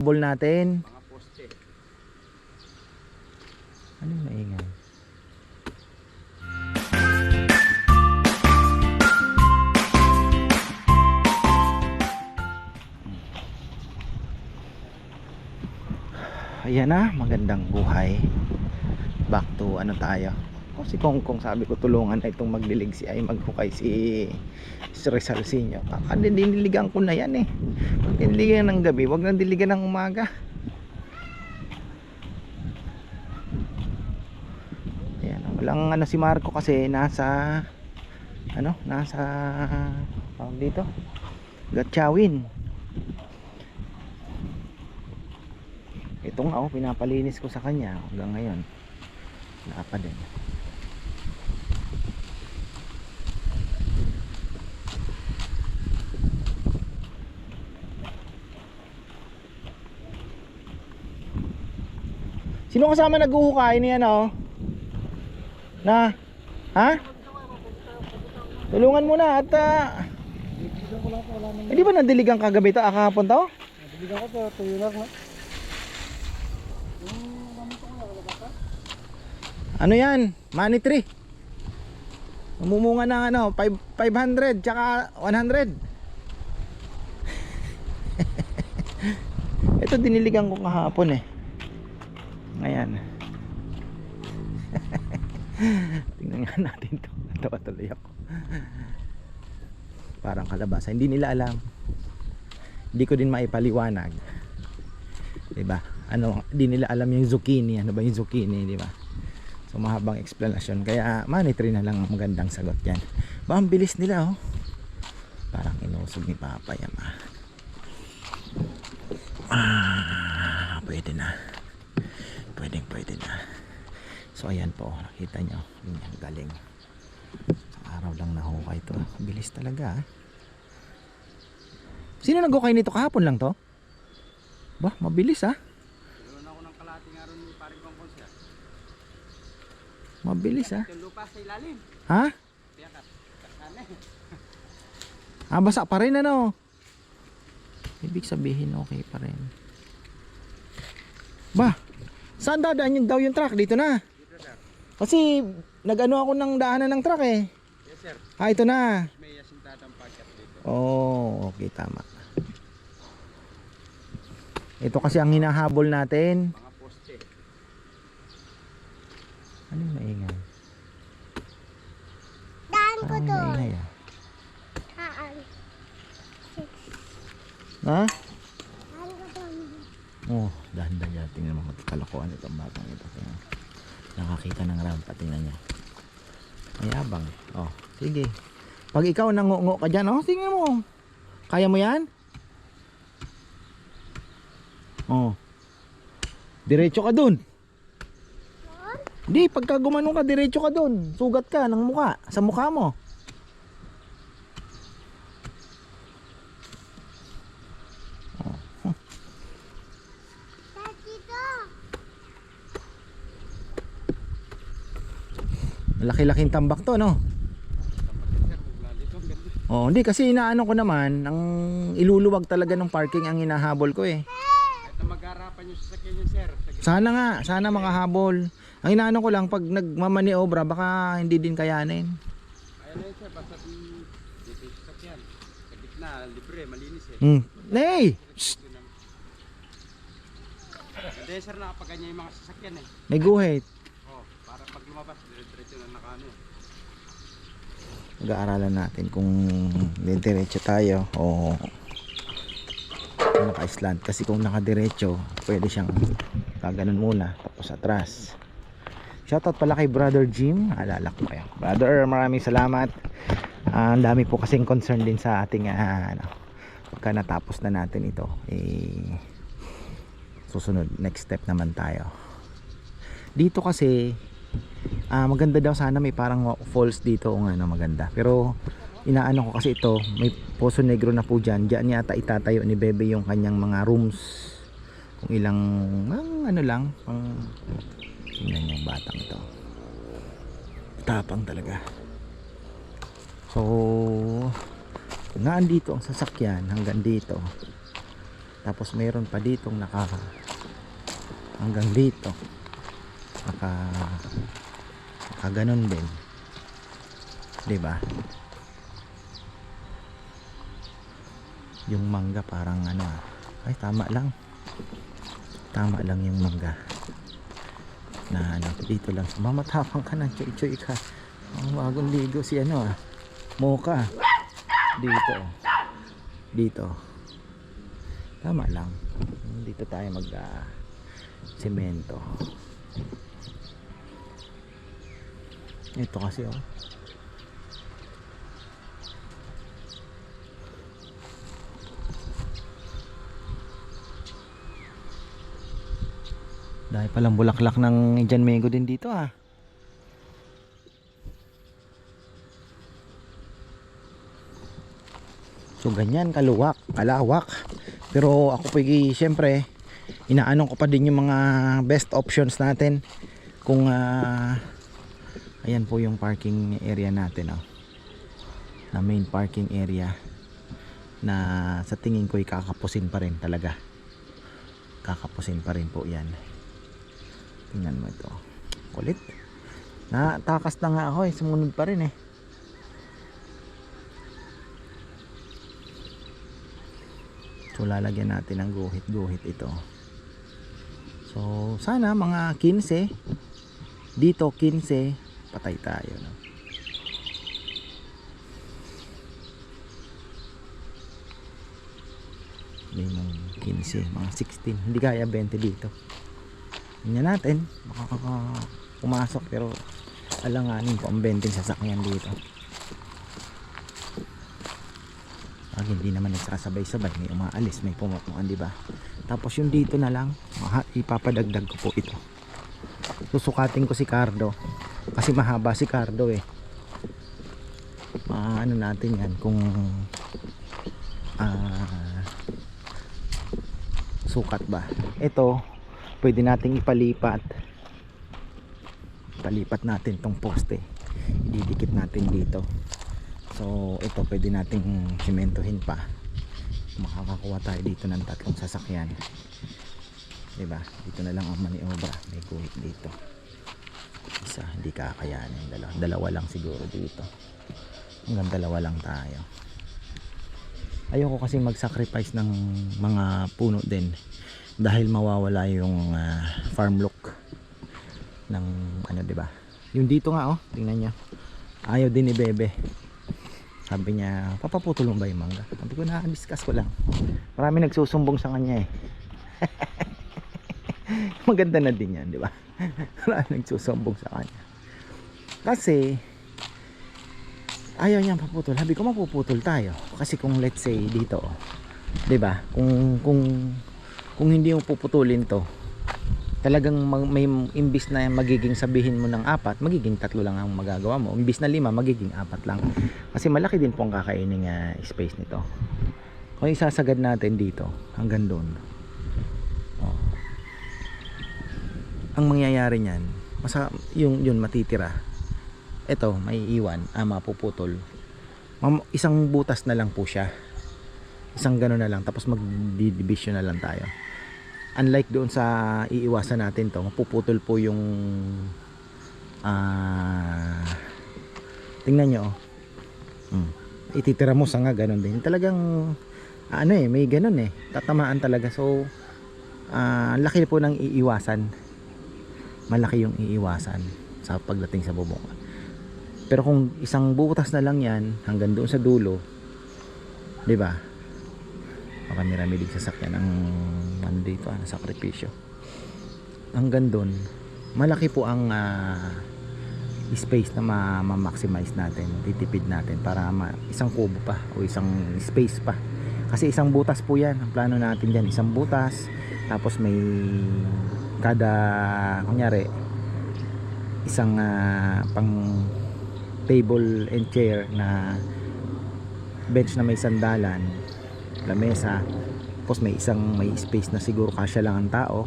Ball natin. Mga poste. Ano yung maingay? Ayan na, magandang buhay. Back to ano tayo. O si Kongkong sabi ko tulungan na itong magdilig si ay maghukay si Rizal Sinyo. Diniligan ko na yan eh. Pag diniligan ng gabi, wag nang diligan ng umaga. Ayan, walang ano si Marco kasi nasa tawag dito Gatchawin. Ito nga pinapalinis ko sa kanya hanggang ngayon wala pa din. Sino kasama naghuhukay niyan na ha? Tulungan mo na at di ba nandiligan kagabi to kahapon to? Nandiligan ko to, tuyo na. Ano yan? Money tree. Umumunga ng 500 tsaka 100. Ito diniligan ko kahapon eh. Ayan. Tingnan nga natin to. Natawa tuloy ako. Parang kalabasa. Hindi nila alam. Hindi ko din maipaliwanag. Diba? Hindi nila alam yung zucchini. Ano ba yung zucchini, diba? So mahabang explanation. Kaya money tree na lang ang magandang sagot yan. Ba, ang bilis nila Parang inusog ni Papa yan pwede na. Pwede na. So ayan po, nakita nyo yung galing. Sa araw lang nahukay ito. Bilis talaga Sino nag-hukay nito kahapon lang to? Ba, mabilis Tulungan ako ng kalating araw ni paring Kongkong siya. Mabilis Yung lupa sa ilalim. Ha? Tiyakat. Basa pa rin Ibig sabihin okay pa rin. Ba, saan dadaan daw yung truck? Dito na. Dito sir. Kasi nag-ano ako ng daanan ng truck eh. Yes sir. Ito na. May asintadang packet dito. Okay, tama. Ito kasi ang hinahabol natin. Mga poste. Ano yung maingay? Daan ko Parang to. maingay Haan. Ha? Daan ko to. Dahan-dahan niya. Tingnan mo kalokohan itong batang ito. Tingnan. Nakakita ng rampa. Tingnan niya. Mayabang. Sige. Pag ikaw nangungo ka dyan, tingnan mo. Kaya mo yan? Diretso ka dun. Di, pagka gumanong ka, diretso ka dun. Sugat ka ng muka. Sa mukha mo. Dito. Laki-laking tambak to, no? Hindi kasi inaano ko naman, ang iluluwag talaga ng parking ang hinahabol ko eh. Ito mag-harapan yung sasakyan niyo sir. Sana mga habol. Ang inaano ko lang pag nagmamaniobra baka hindi din kayanin. Ayun na yun sir, basta dito yung sasakyan. Sa gitna, libre, malinis Hey! Hindi sir, nakapaganya yung mga sasakyan May guhit. Para pag lumabas, diretso na nakano. Mag-aaralan natin kung diretso tayo o naka-slant. Kasi kung naka-diretso, pwede siyang kaganon muna tapos atras. Shoutout pala kay Brother Jim. Alala ko kayo. Brother, maraming salamat. Ang dami po kasing concern din sa ating pagka natapos na natin ito. Susunod, next step naman tayo. Dito kasi maganda daw sana may parang falls dito maganda. Pero inaano ko kasi ito, may Poso Negro na po dyan. Diyan yata itatayo ni Bebe yung kanyang mga rooms. Kung ilang lang pang tingnan yung batang ito. Tapang talaga. So nga andito ang sasakyan hanggang dito. Tapos mayroon pa ditong naka hanggang dito. Naka ganun din. 'Di ba? Yung mangga parang ano, ay tama lang. Tama lang yung mangga. Na ano, dito lang. Mamatapang ka ng choy-choy ka. Ang bagong ligo si ano Mocha. Dito. Dito. Tama lang. Dito tayo mag semento. Ito kasi dahil palang bulaklak ng Indian mango din dito So ganyan kalawak. Pero ako siyempre inaano ko pa din yung mga best options natin. Kung ayan po yung parking area natin na main parking area na sa tingin ko kakapusin pa rin talaga. Kakapusin pa rin po yan. Tingnan mo ito. Kulit. Natakas na nga ako sumunod pa rin So lalagyan natin ng guhit ito. So sana mga 15 dito 15 patay tayo Limang 15 mga 16 hindi kaya 20 dito. Tingnan natin baka pumasok pero alanganin ko ang 20 sasakyan dito. Hindi naman nagsasabay-sabay, may umaalis, may pumupuan, di ba? Tapos yung dito na lang, ipapadagdag ko po ito. Susukatin ko si Cardo kasi mahaba si Cardo ano natin yan kung sukat ba. Ito pwede nating ipalipat natin tong poste, ididikit natin dito. So ito pwede nating sementohin pa. Makakakuha tayo dito ng 3 sasakyan. Diba? Dito na lang ang maniobra. May guhit dito. Isa, hindi kakayanin. Dalawa lang siguro dito. Hanggang 2 lang tayo. Ayoko kasi mag-sacrifice ng mga puno din. Dahil mawawala yung farm look ng ano, diba? Yung dito nga tingnan nyo. Ayaw din ni Bebe. Sabi niya, papaputulong ba yung mangga? Sabi ko, na-discuss ko lang. Marami nagsusumbong sa kanya Maganda na din yan, di ba? Marami nagsusumbong sa kanya. Kasi, ayaw niyang paputol. Sabi ko, mapuputol tayo. Kasi kung let's say dito, di ba? Kung hindi mo puputulin to, talagang may imbis na magiging sabihin mo ng 4, magiging 3 lang ang magagawa mo. Imbis na 5, magiging 4 lang. Kasi malaki din po ang kakaining space nito. Kung isasagad natin dito hanggang doon, ang mangyayari niyan, yun matitira. Ito, may iwan, mapuputol. Isang butas na lang po siya. Isang gano'n na lang, tapos mag-division na lang tayo. Unlike doon sa iiwasan natin to, mapuputol po yung tingnan nyo ititira mo sa nga ganun din. Talagang may ganun tatamaan talaga. So laki po ng iiwasan. Malaki yung iiwasan sa pagdating sa bubong. Pero kung isang butas na lang yan hanggang doon sa dulo, di ba? Marami din sasakyan ang dito sakripisyo. Hanggang doon, malaki po ang space na ma-maximize natin, titipid natin para isang kubo pa o isang space pa. Kasi isang butas po yan. Ang plano natin dyan, isang butas. Tapos may kada, kunyari, isang pang table and chair na bench na may sandalan, lamesa. Tapos may space na siguro kasya lang ang tao,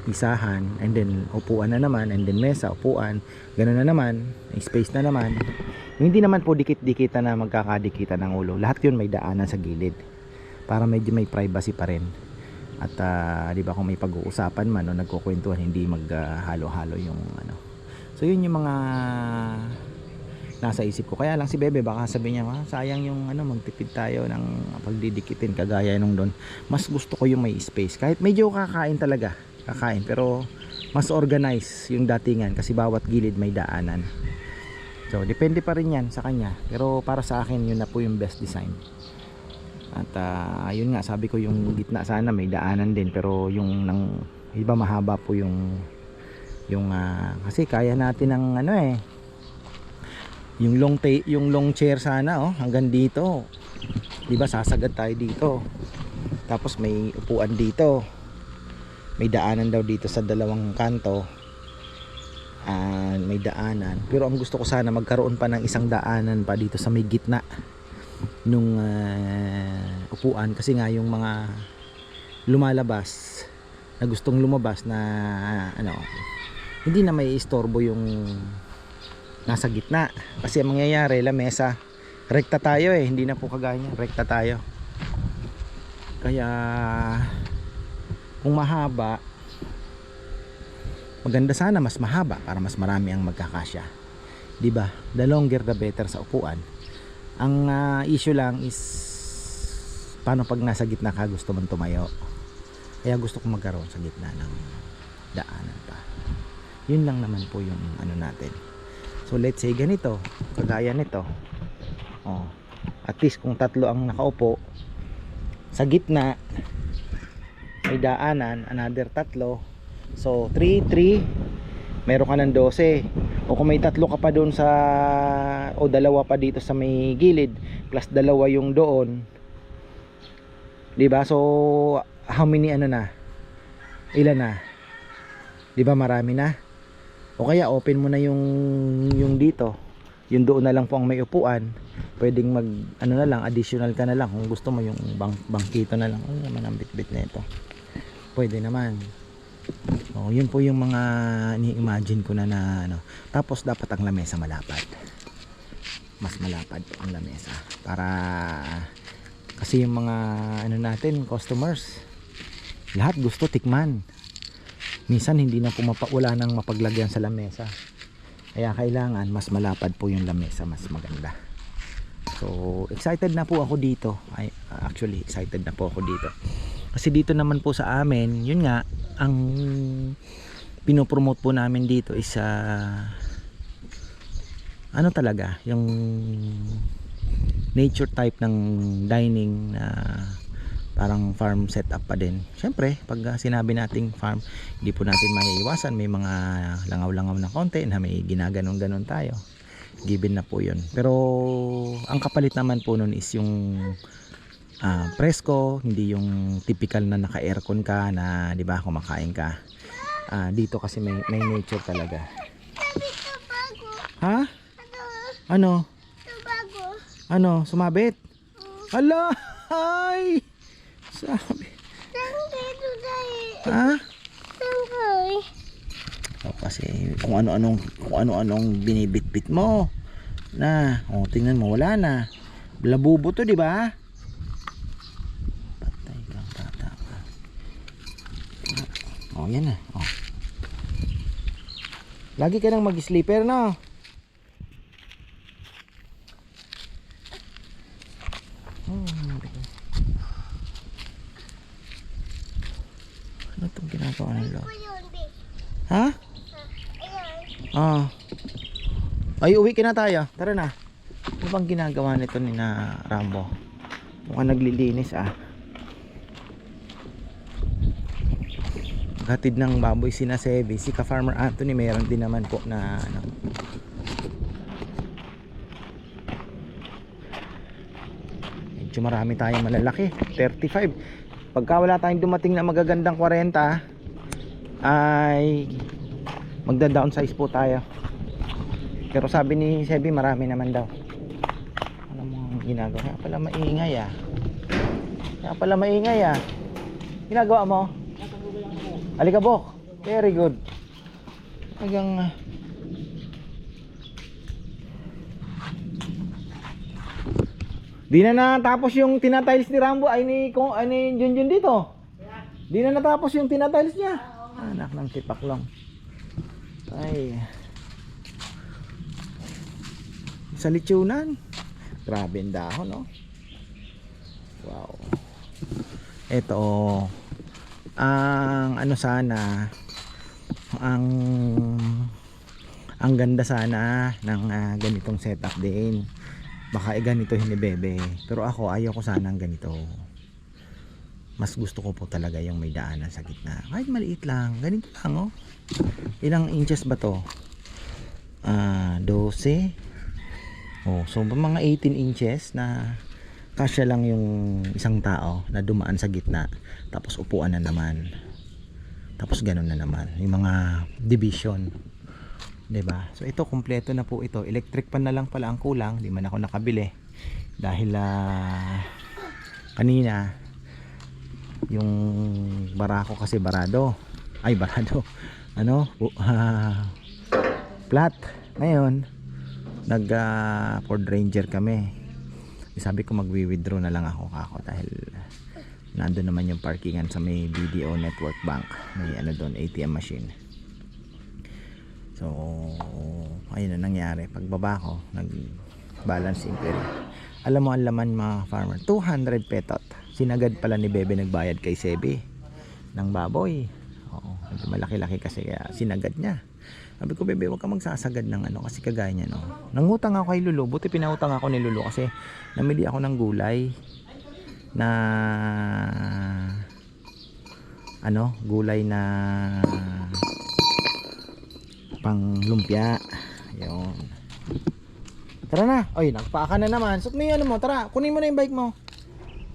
isahan, and then upuan na naman, and then mesa, upuan, gano'n na naman, may space na naman. Hindi naman po dikit-dikitan na magkakadikitan ng ulo. Lahat yun may daanan sa gilid para medyo may privacy pa rin. At di ba kung may pag-uusapan man o nagkukwentuhan, hindi maghalo-halo yung ano. So yun yung mga nasa isip ko. Kaya lang si Bebe baka sabihin niya, sayang yung ano, magtipid tayo ng pagdidikitin kagaya nung doon. Mas gusto ko yung may space. Kahit medyo kakain talaga, kakain, pero mas organize yung datingan kasi bawat gilid may daanan. So depende pa rin yan sa kanya. Pero para sa akin yun na po yung best design. At yun nga, sabi ko yung gitna sana may daanan din, pero yung ng iba mahaba po yung kasi kaya natin ng ano yung long chair sana hanggang dito. 'Di ba sasagad tayo dito. Tapos may upuan dito. May daanan daw dito sa dalawang kanto. May daanan. Pero ang gusto ko sana magkaroon pa ng isang daanan pa dito sa may gitna nung upuan, kasi nga yung mga lumalabas na gustong lumabas na ano, hindi na may istorbo yung nasa gitna. Kasi ang mangyayari, lamesa rekta tayo hindi na po kagaya niya, rekta tayo. Kaya kung mahaba, maganda sana mas mahaba para mas marami ang magkakasya, di ba? The longer the better sa upuan. Ang issue lang is paano pag nasa gitna ka, gusto mong tumayo. Kaya gusto ko magkaroon sa gitna ng daanan pa. Yun lang naman po yung ano natin. So let's say ganito, kagaya nito. At least kung tatlo ang nakaupo, sa gitna may daanan, another tatlo. So 3, meron ka ng 12. O kung may tatlo ka pa doon sa, o dalawa pa dito sa may gilid, plus dalawa yung doon, diba? So how many ano na, ilan na, diba? Marami na. O kaya open mo na yung dito, yung doon na lang po ang may upuan. Pwedeng mag ano na lang, additional ka na lang kung gusto mo yung bangkito na lang. Ano naman ang bitbit na ito, pwede naman. Yun po yung mga ni-imagine ko na ano. Tapos dapat ang lamesa malapad. Mas malapad po ang lamesa para kasi yung mga ano natin, customers, lahat gusto tikman. Minsan hindi na wala nang mapaglagyan sa lamesa. Kaya kailangan mas malapad po yung lamesa, mas maganda. So excited na po ako dito. Actually excited na po ako dito. Kasi dito naman po sa amin, yun nga, ang pinopromote po namin dito is ano talaga, yung nature type ng dining na parang farm setup pa din. Siyempre, pag sinabi nating farm, hindi po natin maiiwasan, may mga langaw-langaw na konti na may ginaganon-ganon tayo. Given na po yun. Pero ang kapalit naman po nun is yung presko, hindi yung typical na naka-aircon ka na, di ba, kumakain ka. Dito kasi may nature talaga. Ha? Ano? Ano? Sumabit? Hala! Ay! Sabi. Ha? Kasi kung ano-anong binibitbit mo na, tingnan mo, wala na. Labubo to, di ba? Yan na. Lagi ka nang mag-sleeper, no? Ano itong ginagawa ng loob? Ha? Ay, uwi ka na tayo. Tara na. Ano bang ginagawa nito ni na Rambo? Mukhang naglilinis Hatid ng baboy sina Sebi, si ka-farmer Anthony, mayroon din naman po na ano. Medyo marami tayong malalaki, 35. Pagka wala tayong dumating na magagandang 40, ay magda-downsize po tayo. Pero sabi ni Sebi, marami naman daw. Ano mo ginagawa? Kaya pala maingay Ginagawa mo? Alikabok. Very good. Hanggang di na natapos yung tinatiles ni Rambo ay ni Junjun dito. Di na natapos yung tinatiles niya. Anak ng tipaklong. Ay. Sa litsunan. Grabe ang dahon, no? Wow. Ito, ang ano sana, ang ganda sana ng ganitong setup din. Baka ganito ni Bebe. Pero ako, ayaw ko sana ng ganito. Mas gusto ko po talaga yung may daanan sa gitna. Kahit maliit lang. Ganito lang, oh. Ilang inches ba to? 12. Oh, so mga 18 inches na kasya lang yung isang tao na dumaan sa gitna. Tapos upuan na naman. Tapos ganun na naman. Yung mga division. 'Di ba? So ito kumpleto na po ito. Electric pan na lang pala ang kulang. Di man ako nakabili. Dahil kanina yung barako kasi barado. Ay barado. Ano? Flat. Ngayon nag Ford Ranger kami. Sabi ko magwi-withdraw na lang ako kako dahil nandun naman yung parkingan sa may BDO Network Bank. May ano doon, ATM machine. So ayun na nangyari. Pagbaba ko nag balance inquiry. Alam mo ang laman mga farmer, 200 petot. Sinagad pala ni Bebe nagbayad kay Sebi ng baboy. Oo, malaki-laki kasi kaya sinagad niya. Sabi ko, Bebe, huwag ka magsasagad ng ano kasi kagaya niya, no. Nangutang ako kay Lulu. Buti pinautang ako ni Lulu kasi namili ako ng gulay na ano, gulay na pang lumpia. Ayun. Tara na. Oy, nagpaka na naman. Sut mo yung ano mo. Tara, kunin mo na yung bike mo.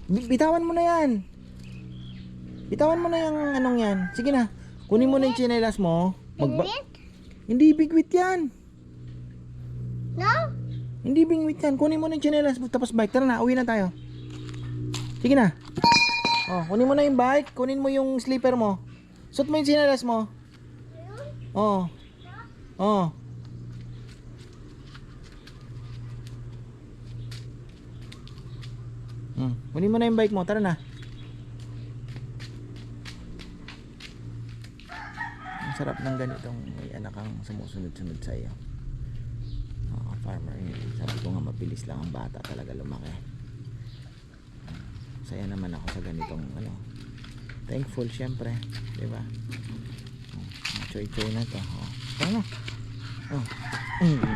Bitawan mo na yan. Bitawan mo na yung anong yan. Sige na. Kunin mo na yung tsinelas mo. Hindi bigwit yan. No? Hindi bigwit yan. Kunin mo na yung tsinelas mo tapos bike. Tara na, uwi na tayo. Sige na. Oh, kunin mo na yung bike. Kunin mo yung slipper mo. Suot mo yung tsinelas mo. Oh. Oh. Kunin mo na yung bike mo. Tara na. Ang sarap ng ganitong may anak kang sumusunod-sunod sa iyo. Farmer, sabi ko nga mabilis lang ang bata talaga lumaki. Saya naman ako sa ganitong ano. Thankful syempre, 'di ba? Choy-choy na to. Tama.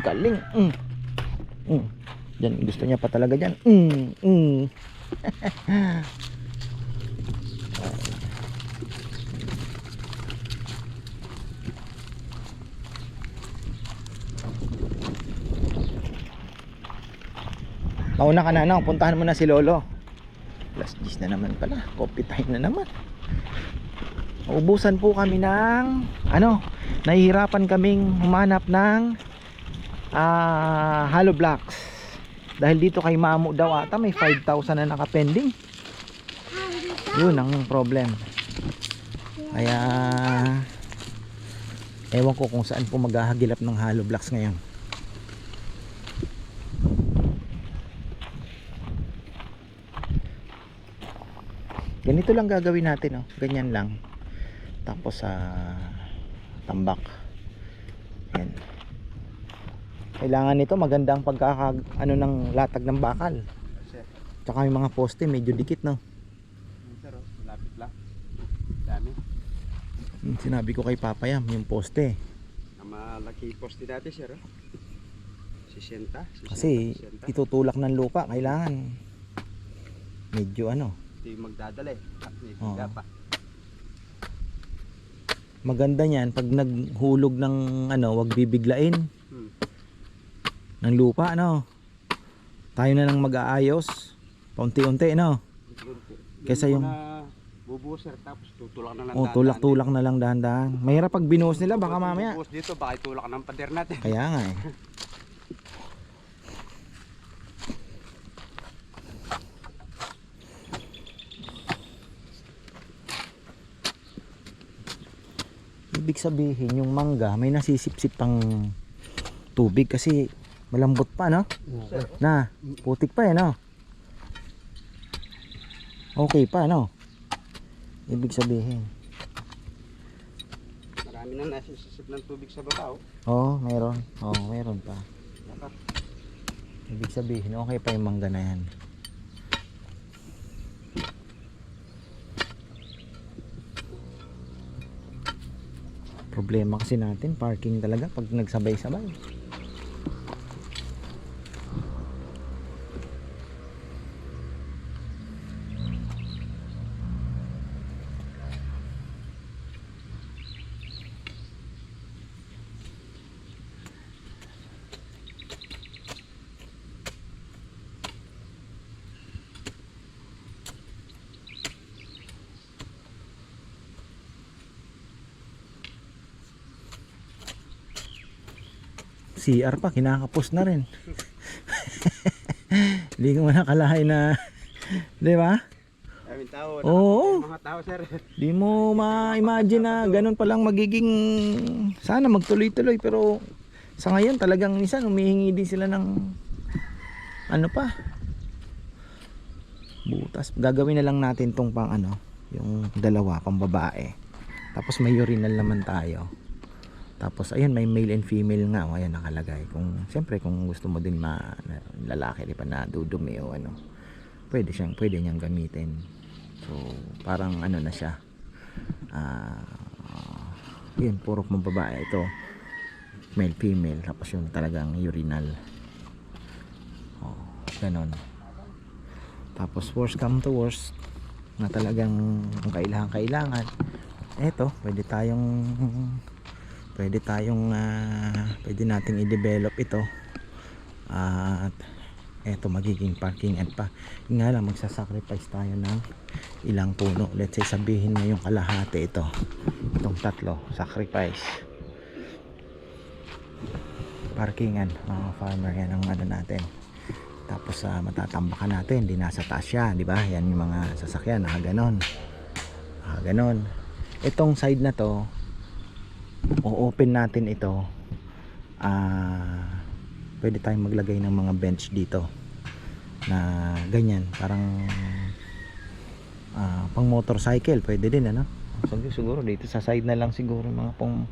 Galing. Diyan gusto niya pa talaga diyan. Mauna ka na, no? Puntahan mo na si Lolo. Plus 10 na naman pala. Coffee time na naman. Ubusan po kami ng ano, nahihirapan kaming humanap ng hollow blocks. Dahil dito kay Mamu daw ata may 5,000 na nakapending. Yun ang problem. Kaya ewan ko kung saan po maghahagilap ng hollow blocks ngayon. Ganito lang gagawin natin, oh. Ganyan lang. Tapos tambak. Yan. Kailangan nito magandang ano ng latag ng bakal. Tsaka yung mga poste medyo dikit, no. Sir, lapit lang. Dami. Sinabi ko kay Papa Yam, yung poste. Ang malaki poste dati, sir. 60. Kasi itutulak ng lupa, kailangan medyo ano. Ito yung magdadala eh. At may Oo. biga pa. Maganda niyan pag naghulog ng ano, wag bibiglain ng lupa, no. Tayo na lang mag-aayos paunti-unti, no. Kesa yung bubuhos, sir, tapos tutulak na lang. oh, tulak-tulak na lang dahan-dahan. Mahirap pag binuhos nila baka mamaya. Bubuhos dito, baka itulak ng pader natin. Kaya nga eh. Ibig sabihin yung mangga may nasisipsip pang tubig kasi malambot pa, no? Okay. Na, putik pa eh, no? Okay pa, no? Ibig sabihin. Marami na nasisip ng tubig sa baba, oh. Oo, meron. Oo, meron pa. Dapat. Ibig sabihin, okay pa yung mangga na yan. Problema kasi natin, parking talaga pag nagsabay-sabay. CR pa, kinakapos na rin. Hindi ko nakalahay na, di ba? Daming tao. Oo. Mga tao, sir. Di mo ma-imagine na ganun palang magiging, sana magtuloy-tuloy, pero sa ngayon talagang minsan humihingi din sila ng ano pa, butas. Gagawin na lang natin tong pang ano, yung dalawa pang babae, tapos may urinal naman tayo. Tapos ayun, may male and female nga, o ayan nakalagay. Kung siyempre kung gusto mo din lalaki di pa na dudumi o ano, pwede niyang gamitin. So parang ano na siya, yun, puro pang babae ito, male female, tapos yung talagang urinal, ganon. Tapos worst come to worst, na talagang kailangan, eto, pwede nating i-develop ito, at eto magiging parking at pa nga lang magsasacrifice tayo ng ilang puno. Let's say sabihin mo yung kalahati, itong tatlo, sacrifice parkingan, mga farmer, yan ang ano natin. Tapos matatambakan natin, di nasa taas siya, di ba? Yan yung mga sasakyan, ganon. Itong side na to, o-open natin ito. Pwede tayong maglagay ng mga bench dito na ganyan, parang pang motorcycle, pwede din ano. So, siguro dito sa side na lang siguro mga pang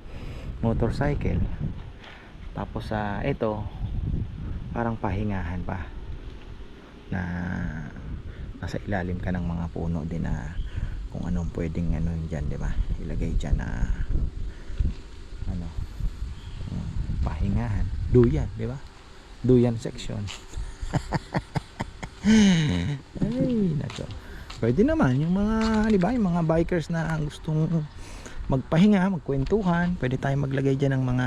motorcycle. Tapos ito parang pahingahan pa, na nasa ilalim ka ng mga puno din, na kung anong pwedeng ano diyan, di ba? Ilagay diyan na ano, pahingahan, duyan, di ba? Duyan section. Ay, nako. Pwede naman yung mga, di ba, yung mga bikers na gustong magpahinga, magkwentuhan, pwede tayong maglagay diyan ng mga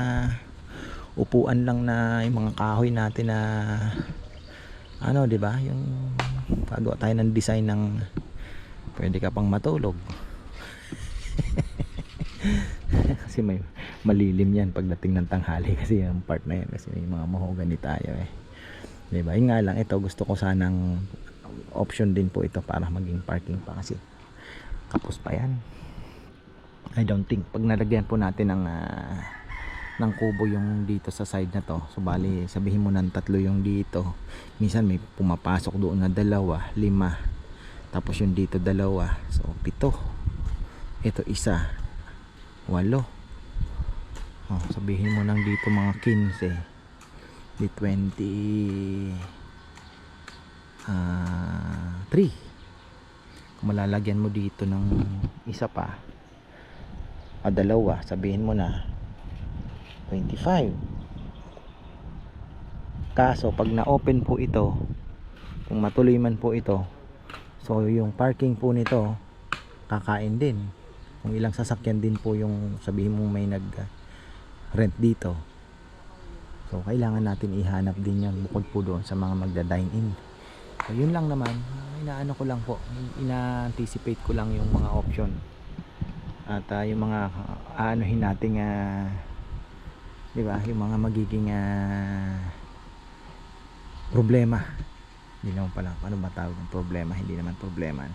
upuan lang, na yung mga kahoy natin na ano, di ba, yung pagawa tayo ng design ng pwede ka pang matulog. Kasi may malilim yan pagdating ng tanghali, kasi yung part na yan, kasi may mga mahogany tayo di ba? Yun nga lang, ito gusto ko sanang option din po ito para maging parking pa, kasi kapos pa yan. I don't think pag nalagyan po natin ng kubo yung dito sa side na to, so bali sabihin mo ng 3 yung dito, minsan may pumapasok doon na 2, 5, tapos yung dito 2, so 7, ito 1, 8, sabihin mo ng dito mga 15, di 23. Kung malalagyan mo dito ng isa pa, 2, sabihin mo na 25. Kaso pag na-open po ito, kung matuloy man po ito, so yung parking po nito kakain din. Kung ilang sasakyan din po yung sabihin mo may nag rent dito, so kailangan natin ihanap din yan bukod po doon sa mga magda-dine in. So yun lang naman, inaano ko lang po, ina-anticipate ko lang yung mga option, at yung mga aanuhin nating di ba, yung mga magiging problema. Hindi naman pala, ano ba tawag ng problema, hindi naman problema,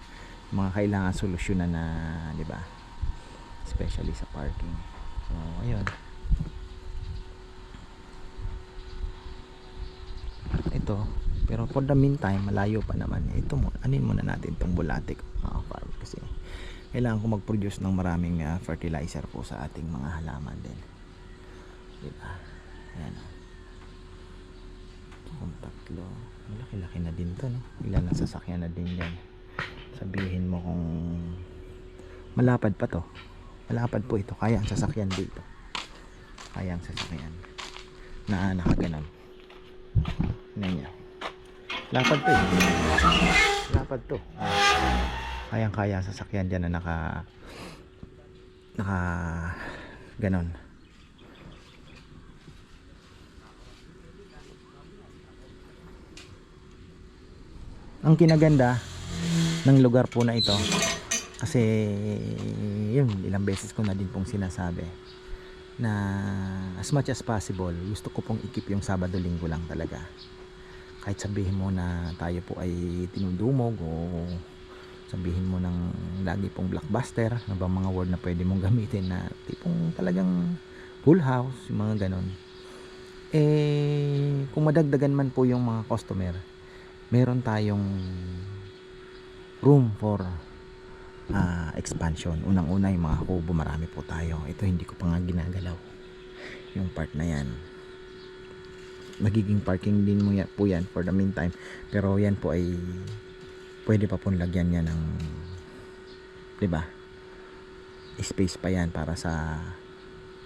yung mga kailangan solusyonan na, di ba, especially sa parking. So ayun, ito, pero for the meantime malayo pa naman ito. Anin muna natin itong bulatik, farm, kasi kailangan ko mag-produce ng maraming fertilizer po sa ating mga halaman din, diba? Ayan o. Kung tatlo, malaki-laki na din to, no? Ilan ang sasakyan na din yan. Sabihin mo kung malapad pa to, malapad po ito, kaya ang sasakyan dito, kaya ang sasakyan na nakaganon. Tingnan nyo, lapad to eh, lapad to, kayang kaya ang sasakyan dyan na naka ganon. Ang kinaganda ng lugar po na ito, kasi yun, ilang beses ko na din pong sinasabi na as much as possible gusto ko pong ikip yung Sabado-Linggo lang talaga. Kahit sabihin mo na tayo po ay tinudumog o sabihin mo ng lagi pong blockbuster, ano ba mga word na pwede mong gamitin na tipong talagang full house, yung mga ganon. Eh kung madagdagan man po yung mga customer, meron tayong room for expansion. Unang-una yung mga kubo, marami po tayo. Ito hindi ko pa nga ginagalaw yung part na yan. Magiging parking din mo po yan for the meantime, pero yan po ay pwede pa pong lagyan niya ng, diba, space pa yan para sa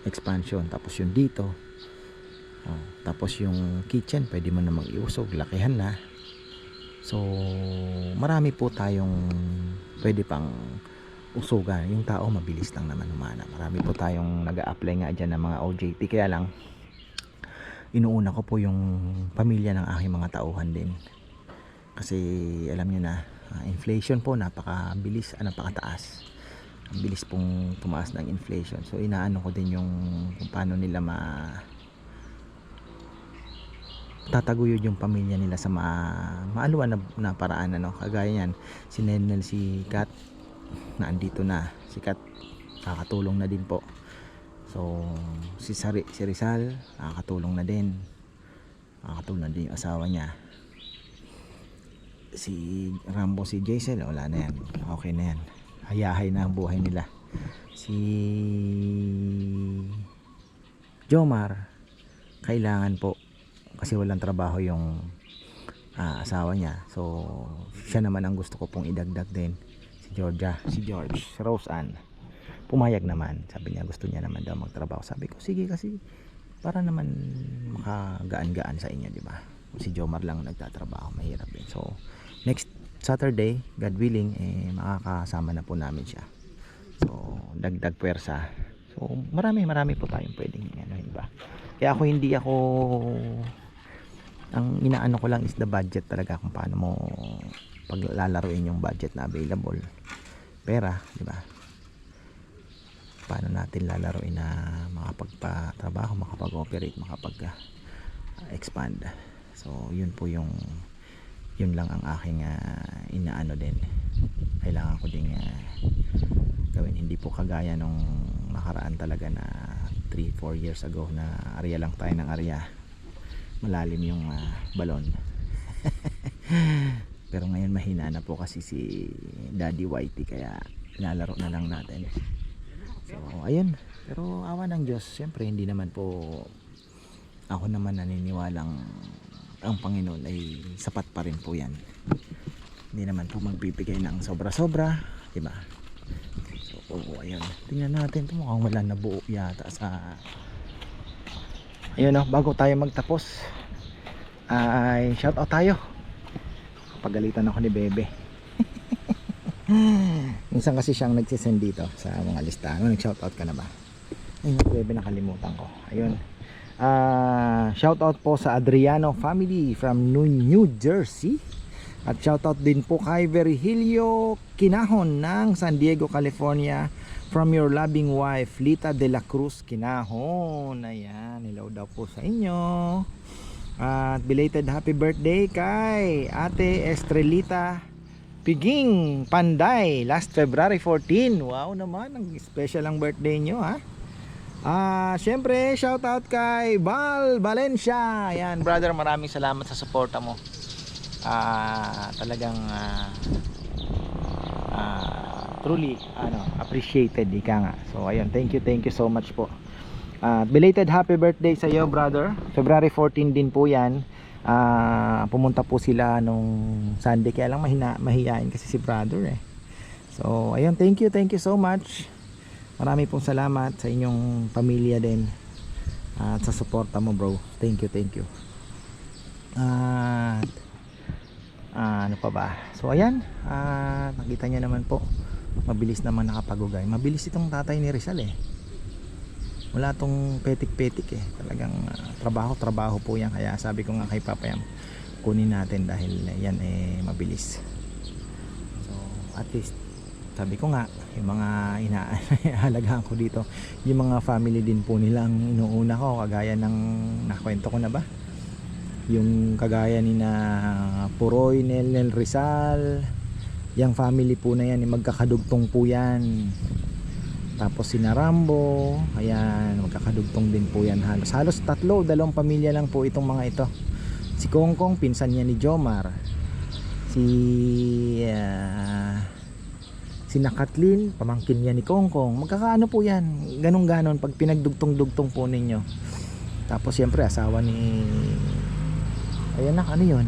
expansion. Tapos yung dito, tapos yung kitchen pwede mo namang iusog, lakihan na. So marami po tayong pwede pang usugan. Yung tao mabilis lang naman humana. Marami po tayong nag-a-apply nga dyan ng mga OJT, kaya lang inuuna ko po yung pamilya ng aking mga tauhan din, kasi alam nyo na, inflation po napakabilis, napakataas, ang bilis pong tumaas ng inflation. So inaano ko din yung kung paano nila tataguyod yung pamilya nila sa maaluan na paraan, ano. Kagaya yan, si Nenel, si Kat na andito na, si Kat kakatulong na din po. So si Rizal kakatulong na din, kakatulong na din yung asawa niya. Si Rambo, si Jaisel, wala na yan, okay na yan, hayahay na ang buhay nila. Si Jomar kailangan po, kasi walang trabaho yung asawa niya. So siya naman ang gusto ko pong idagdag din. Si George, si Rose Ann pumayag naman, sabi niya gusto niya naman daw magtrabaho. Sabi ko sige, kasi para naman makagaan-gaan sa inyo, di ba? Si Jomar lang nagtatrabaho, mahirap din. So next Saturday, God willing, makakasama na po namin siya. So dagdag pwersa. So marami po tayong pwedeng ba? Kaya hindi ako, ang inaano ko lang is the budget talaga, kung paano mo paglalaruin yung budget na available, pera, di ba? Paano natin lalaruin na makapagpatrabaho, makapag-operate, makapag-expand. So yun po yun lang ang aking inaano din, kailangan ko ding gawin. Hindi po kagaya nung nakaraan talaga na 3-4 years ago na area lang tayo ng area, malalim yung balon. Pero ngayon mahina na po kasi si Daddy Whitey, kaya lalaro na lang natin. So ayun, pero awa ng Diyos, siyempre hindi naman po ako naman naniniwalang ang Panginoon ay sapat pa rin po yan. Hindi naman po magbibigay ng sobra-sobra, diba? So ayun, tingnan natin ito, mukhang wala na buo yata sa ayun. Bago tayo magtapos ay shout out tayo. Pagalitan ako ni Bebe. Minsan kasi siyang nagsisend dito sa mga listahan. Nag-shoutout ka na ba? Ayun, Bebe, nakalimutan ko. Ayun. Shoutout po sa Adriano family from New Jersey. At shoutout din po kay Virgilio Kinahon ng San Diego, California, from your loving wife Lita de la Cruz Kinahon. Ayan, hello daw po sa inyo. At belated happy birthday kay Ate Estrelita Piging Panday, last February 14. Wow naman, ang special ang birthday nyo, ha. Syempre shout out kay Val Valencia. Ayan brother, maraming salamat sa suporta mo. Talagang truly appreciated, ika nga. So ayun, thank you so much po. Belated happy birthday sa iyo, brother. February 14 din po yan. Pumunta po sila nung Sunday, kaya lang mahihain kasi si brother eh. So ayun, thank you so much. Marami pong salamat sa inyong pamilya din at sa suporta mo, bro. Thank you. Ano pa ba? So ayan, nakita niya naman po, mabilis naman nakapagugay. Mabilis itong tatay ni Rizal eh. Wala tong petik-petik eh. Talagang trabaho po yan. Kaya sabi ko nga kay Papa Yam, kunin natin dahil yan eh mabilis. So at least sabi ko nga, yung mga inaalagaan ko dito, yung mga family din po nilang inuuna ko, kagaya ng nakwento ko na ba? Yung kagaya ni na Puroy, Nel Rizal, yung family po na yan, magkakadugtong po yan. Tapos si Rambo, ayan, magkakadugtong din po yan. Halos dalawang pamilya lang po itong mga ito. Si Kongkong, pinsan niya ni Jomar. Si Nakatlin, pamangkin niya ni Kongkong. Magkakaano po yan, ganun pag pinagdugtong-dugtong po ninyo. Tapos siyempre asawa ni, ayan na, ano yun?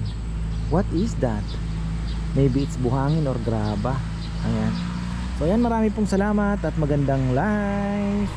What is that? Maybe it's buhangin or graba. Ayan. So ayan, marami pong salamat at magandang live.